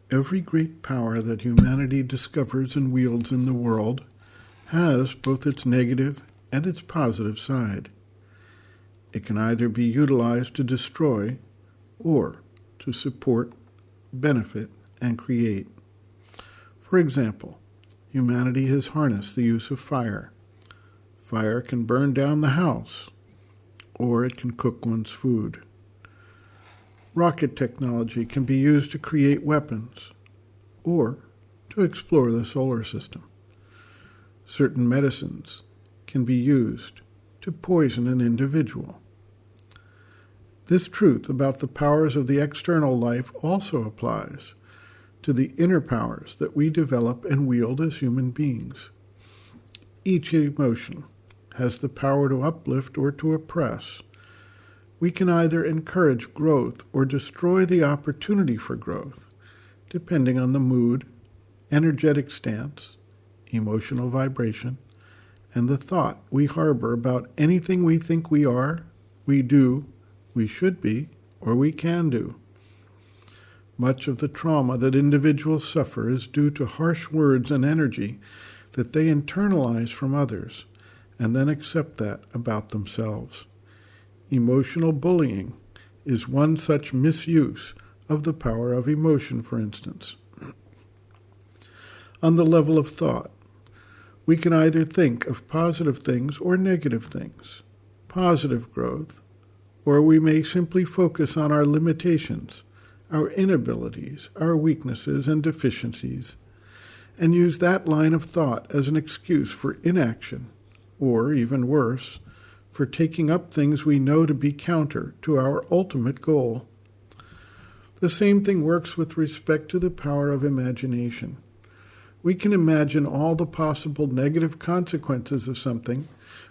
Every great power that humanity discovers and wields in the world has both its negative and its positive side. It can either be utilized to destroy or to support, benefit, and create. For example, humanity has harnessed the use of fire. Fire can burn down the house, or it can cook one's food. Rocket technology can be used to create weapons, or to explore the solar system. Certain medicines can be used to poison an individual. This truth about the powers of the external life also applies to the inner powers that we develop and wield as human beings. Each emotion has the power to uplift or to oppress. We can either encourage growth or destroy the opportunity for growth, depending on the mood, energetic stance, emotional vibration, and the thought we harbor about anything we think we are, we do, we should be, or we can do. Much of the trauma that individuals suffer is due to harsh words and energy that they internalize from others and then accept that about themselves. Emotional bullying is one such misuse of the power of emotion, for instance. On the level of thought, we can either think of positive things or negative things, positive growth, or we may simply focus on our limitations, our inabilities, our weaknesses and deficiencies, and use that line of thought as an excuse for inaction, or, even worse, for taking up things we know to be counter to our ultimate goal. The same thing works with respect to the power of imagination. We can imagine all the possible negative consequences of something.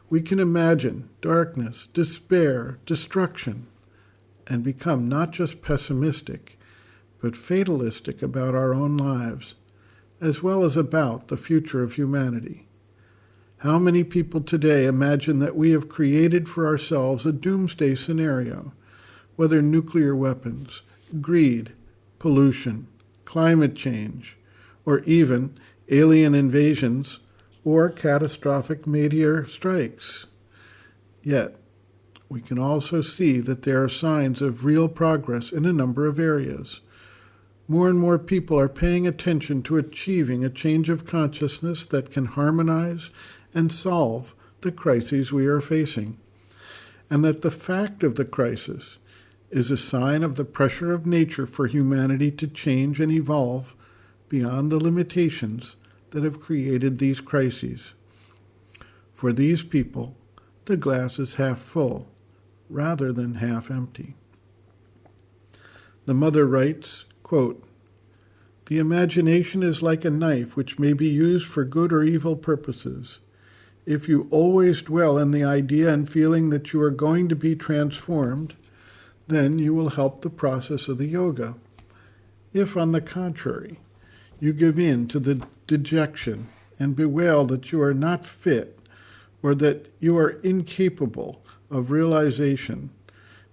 We can imagine darkness, despair, destruction, and become not just pessimistic, but fatalistic about our own lives, as well as about the future of humanity. How many people today imagine that we have created for ourselves a doomsday scenario, whether nuclear weapons, greed, pollution, climate change, or even alien invasions or catastrophic meteor strikes? Yet, we can also see that there are signs of real progress in a number of areas. More and more people are paying attention to achieving a change of consciousness that can harmonize and solve the crises we are facing, and that the fact of the crisis is a sign of the pressure of nature for humanity to change and evolve beyond the limitations that have created these crises. For these people, the glass is half full, rather than half empty. The mother writes, quote, "The imagination is like a knife which may be used for good or evil purposes. If you always dwell in the idea and feeling that you are going to be transformed, then you will help the process of the yoga. If, on the contrary, you give in to the dejection and bewail that you are not fit or that you are incapable of realization,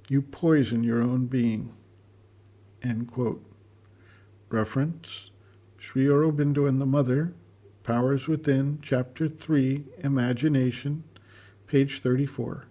you poison your own being." End quote. Reference, Sri Aurobindo and the Mother, Powers Within, Chapter 3, Imagination, page 34.